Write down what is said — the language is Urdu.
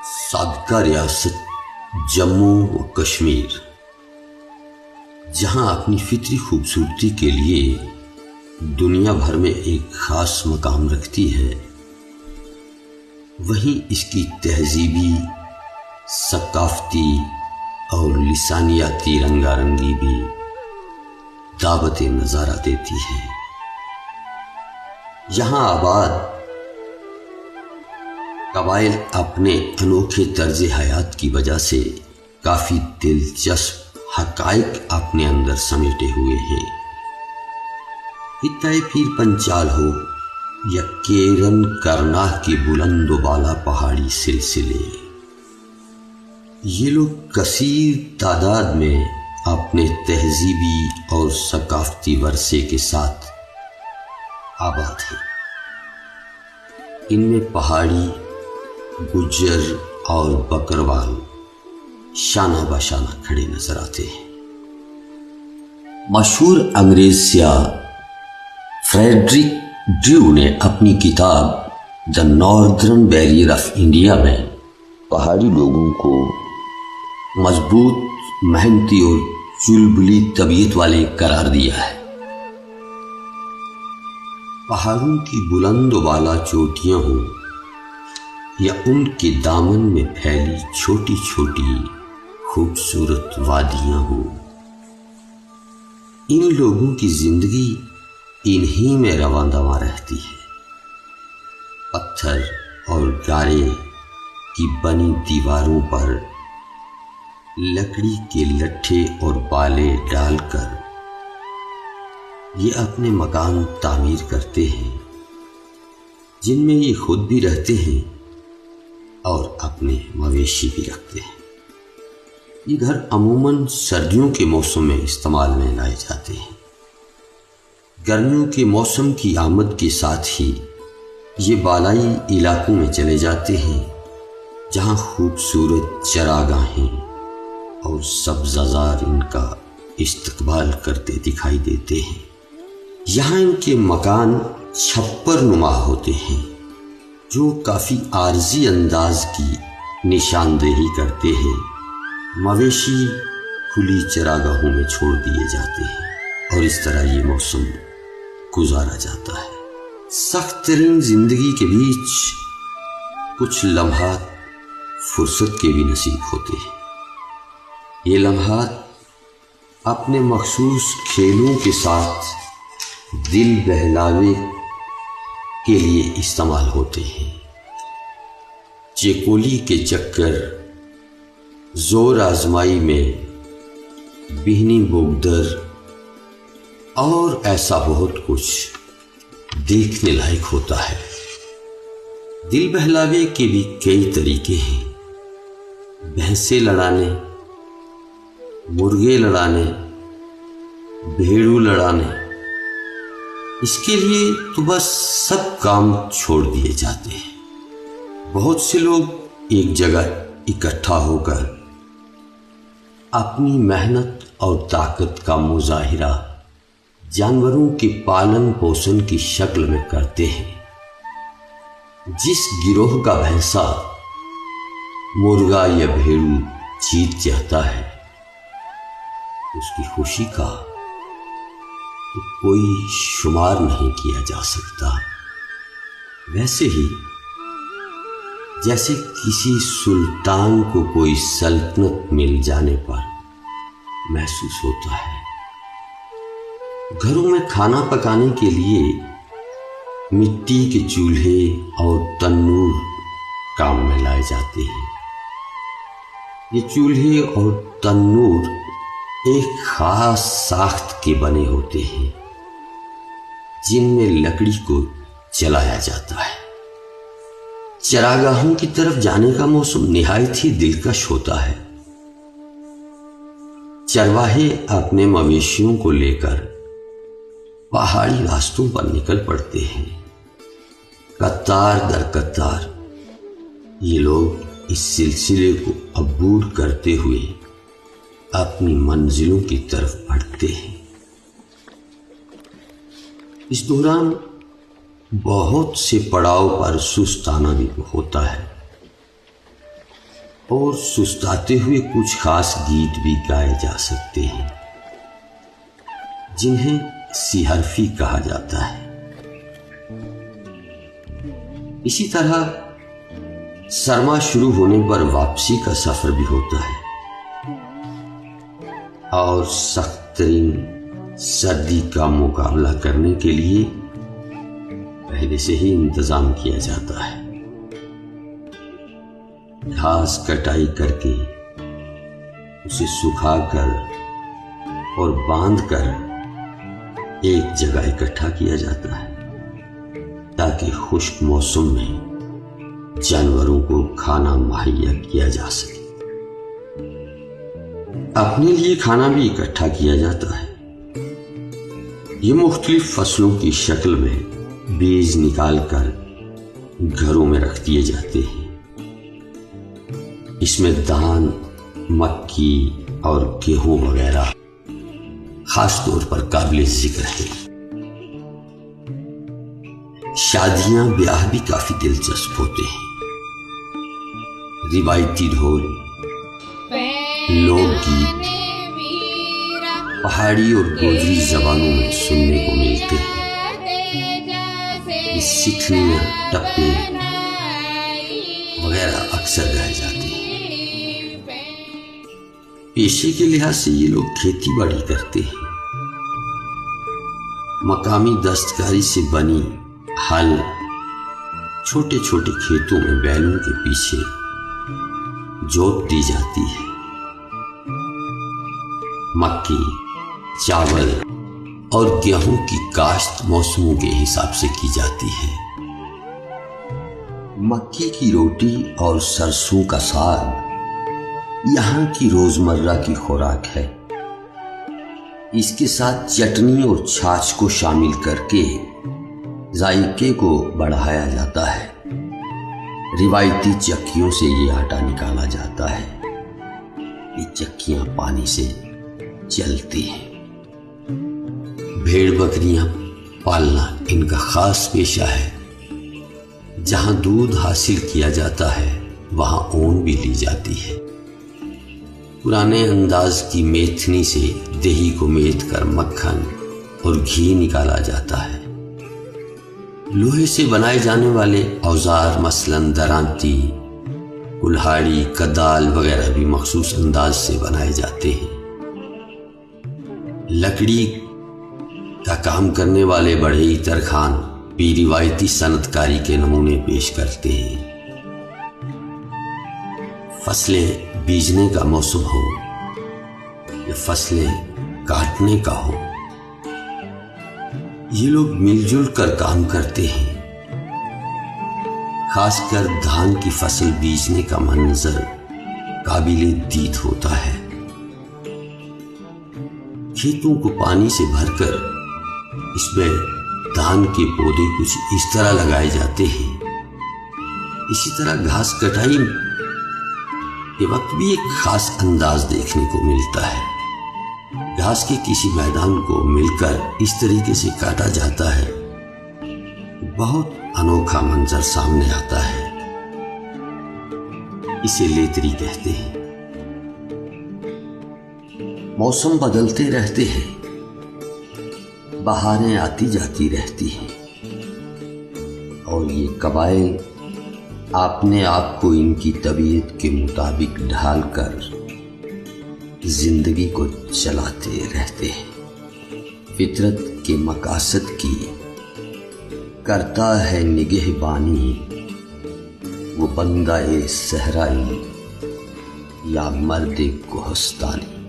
سابقہ ریاست جموں و کشمیر، جہاں اپنی فطری خوبصورتی کے لیے دنیا بھر میں ایک خاص مقام رکھتی ہے، وہیں اس کی تہذیبی، ثقافتی اور لسانیاتی رنگا رنگی بھی دعوت نظارہ دیتی ہے۔ یہاں آباد قبائل اپنے انوکھے طرز حیات کی وجہ سے کافی دلچسپ حقائق اپنے اندر سمیٹے ہوئے ہیں۔ خطۂ پیر پنچال ہو یا کیرن کرناہ کے بلند و بالا پہاڑی سلسلے، یہ لوگ کثیر تعداد میں اپنے تہذیبی اور ثقافتی ورثے کے ساتھ آباد ہیں۔ ان میں پہاڑی، گجر اور بکروال شانہ بشانہ کھڑے نظر آتے ہیں۔ مشہور انگریز سیاح فریڈرک ڈریو نے اپنی کتاب the northern barrier of India میں پہاڑی لوگوں کو مضبوط، محنتی اور چلبلی طبیعت والے قرار دیا ہے۔ پہاڑوں کی بلند و بالا چوٹیاں ہوں یا ان کے دامن میں پھیلی چھوٹی چھوٹی خوبصورت وادیاں ہوں، ان لوگوں کی زندگی انہی میں رواں دواں رہتی ہے۔ پتھر اور گارے کی بنی دیواروں پر لکڑی کے لٹھے اور بالے ڈال کر یہ اپنے مکان تعمیر کرتے ہیں، جن میں یہ خود بھی رہتے ہیں اور اپنے مویشی بھی رکھتے ہیں۔ یہ گھر عموماً سردیوں کے موسم میں استعمال میں لائے جاتے ہیں۔ گرمیوں کے موسم کی آمد کے ساتھ ہی یہ بالائی علاقوں میں چلے جاتے ہیں، جہاں خوبصورت چراگاہیں اور سبززار ان کا استقبال کرتے دکھائی دیتے ہیں۔ یہاں ان کے مکان چھپر نما ہوتے ہیں، جو کافی عارضی انداز کی نشاندہی کرتے ہیں۔ مویشی کھلی چراگاہوں میں چھوڑ دیے جاتے ہیں اور اس طرح یہ موسم گزارا جاتا ہے۔ سخت ترین زندگی کے بیچ کچھ لمحات فرصت کے بھی نصیب ہوتے ہیں۔ یہ لمحات اپنے مخصوص کھیلوں کے ساتھ دل بہلاوے کے لیے استعمال ہوتے ہیں۔ چیکولی کے چکر، زور آزمائی میں بہنی بوگدر اور ایسا بہت کچھ دیکھنے لائق ہوتا ہے۔ دل بہلاوے کے بھی کئی طریقے ہیں۔ بھینسیں لڑانے، مرغے لڑانے، بھیڑو لڑانے، اس کے لیے تو بس سب کام چھوڑ دیے جاتے ہیں۔ بہت سے لوگ ایک جگہ اکٹھا ہو کر اپنی محنت اور طاقت کا مظاہرہ جانوروں کے پالن پوشن کی شکل میں کرتے ہیں۔ جس گروہ کا بھینسا، مرغا یا بھیڑو جیت جاتا ہے، اس کی خوشی کا تو کوئی شمار نہیں کیا جا سکتا۔ ویسے ہی جیسے کسی سلطان کو کوئی سلطنت مل جانے پر محسوس ہوتا ہے۔ گھروں میں کھانا پکانے کے لیے مٹی کے چولہے اور تنور کام میں لائے جاتے ہیں۔ یہ چولہے اور تنور ایک خاص ساخت کے بنے ہوتے ہیں، جن میں لکڑی کو جلایا جاتا ہے۔ چراگاہوں کی طرف جانے کا موسم نہایت ہی دلکش ہوتا ہے۔ چرواہے اپنے مویشیوں کو لے کر پہاڑی راستوں پر نکل پڑتے ہیں۔ قطار در قطار یہ لوگ اس سلسلے کو عبور کرتے ہوئے اپنی منزلوں کی طرف بڑھتے ہیں۔ اس دوران بہت سے پڑاؤ پر سستانہ بھی ہوتا ہے۔ اور سستاتے ہوئے کچھ خاص گیت بھی گائے جا سکتے ہیں جنہیں سی حرفی کہا جاتا ہے۔ اسی طرح سرما شروع ہونے پر واپسی کا سفر بھی ہوتا ہے اور سخت ترین سردی کا مقابلہ کرنے کے لیے پہلے سے ہی انتظام کیا جاتا ہے۔ گھاس کٹائی کر کے اسے سکھا کر اور باندھ کر ایک جگہ اکٹھا کیا جاتا ہے تاکہ خشک موسم میں جانوروں کو کھانا مہیا کیا جا سکے۔ اپنے لیے کھانا بھی اکٹھا کیا جاتا ہے۔ یہ مختلف فصلوں کی شکل میں بیج نکال کر گھروں میں رکھ دیے جاتے ہیں۔ اس میں دان، مکی اور گیہوں وغیرہ خاص طور پر قابل ذکر ہے۔ شادیاں بیاہ بھی کافی دلچسپ ہوتے ہیں۔ روایتی ڈھول، لوک گیت پہاڑی اور گوجری زبانوں میں سننے کو ملتے ہیں۔ سٹھنیاں، ٹپے وغیرہ اکثر گائے جاتے ہیں۔ پیشے کے لحاظ سے یہ لوگ کھیتی باڑی کرتے ہیں۔ مقامی دستکاری سے بنی ہل چھوٹے چھوٹے کھیتوں میں بیلوں کے پیچھے جوت دی جاتی ہے۔ مکئی، چاول اور گیہوں کی کاشت موسموں کے حساب سے کی جاتی ہے۔ مکی کی روٹی اور سرسوں کا ساگ یہاں کی روزمرہ کی خوراک ہے۔ اس کے ساتھ چٹنی اور چھاچھ کو شامل کر کے ذائقے کو بڑھایا جاتا ہے۔ روایتی چکیوں سے یہ آٹا نکالا جاتا ہے۔ یہ چکیاں پانی سے چلتی ہیں۔ بھیڑ بکریاں پالنا ان کا خاص پیشہ ہے۔ جہاں دودھ حاصل کیا جاتا ہے وہاں اون بھی لی جاتی ہے۔ پرانے انداز کی میتھنی سے دہی کو میتھ کر مکھن اور گھی نکالا جاتا ہے۔ لوہے سے بنائے جانے والے اوزار مثلاً درانتی، کلہاڑی، کدال وغیرہ بھی مخصوص انداز سے بنائے جاتے ہیں۔ لکڑی کا کام کرنے والے بڑھئی ترخان بھی روایتی صنعت کاری کے نمونے پیش کرتے ہیں۔ فصلیں بیجنے کا موسم ہو یا فصلیں کاٹنے کا ہو، یہ لوگ مل جل کر کام کرتے ہیں۔ خاص کر دھان کی فصل بیجنے کا منظر قابل دید ہوتا ہے۔ کھیتوں کو پانی سے بھر کر اس میں دھان کے پودے کچھ اس طرح لگائے جاتے ہیں۔ اسی طرح گھاس کٹائی کے وقت بھی ایک خاص انداز دیکھنے کو ملتا ہے۔ گھاس کے کسی میدان کو مل کر اس طریقے سے کاٹا جاتا ہے، بہت انوکھا منظر سامنے آتا ہے۔ اسے لیتری کہتے ہیں۔ موسم بدلتے رہتے ہیں، بہاریں آتی جاتی رہتی ہیں، اور یہ قبائل اپنے آپ کو ان کی طبیعت کے مطابق ڈھال کر زندگی کو چلاتے رہتے ہیں۔ فطرت کے مقاصد کی کرتا ہے نگہبانی، وہ بندہ صحرائی یا مرد کوہستانی۔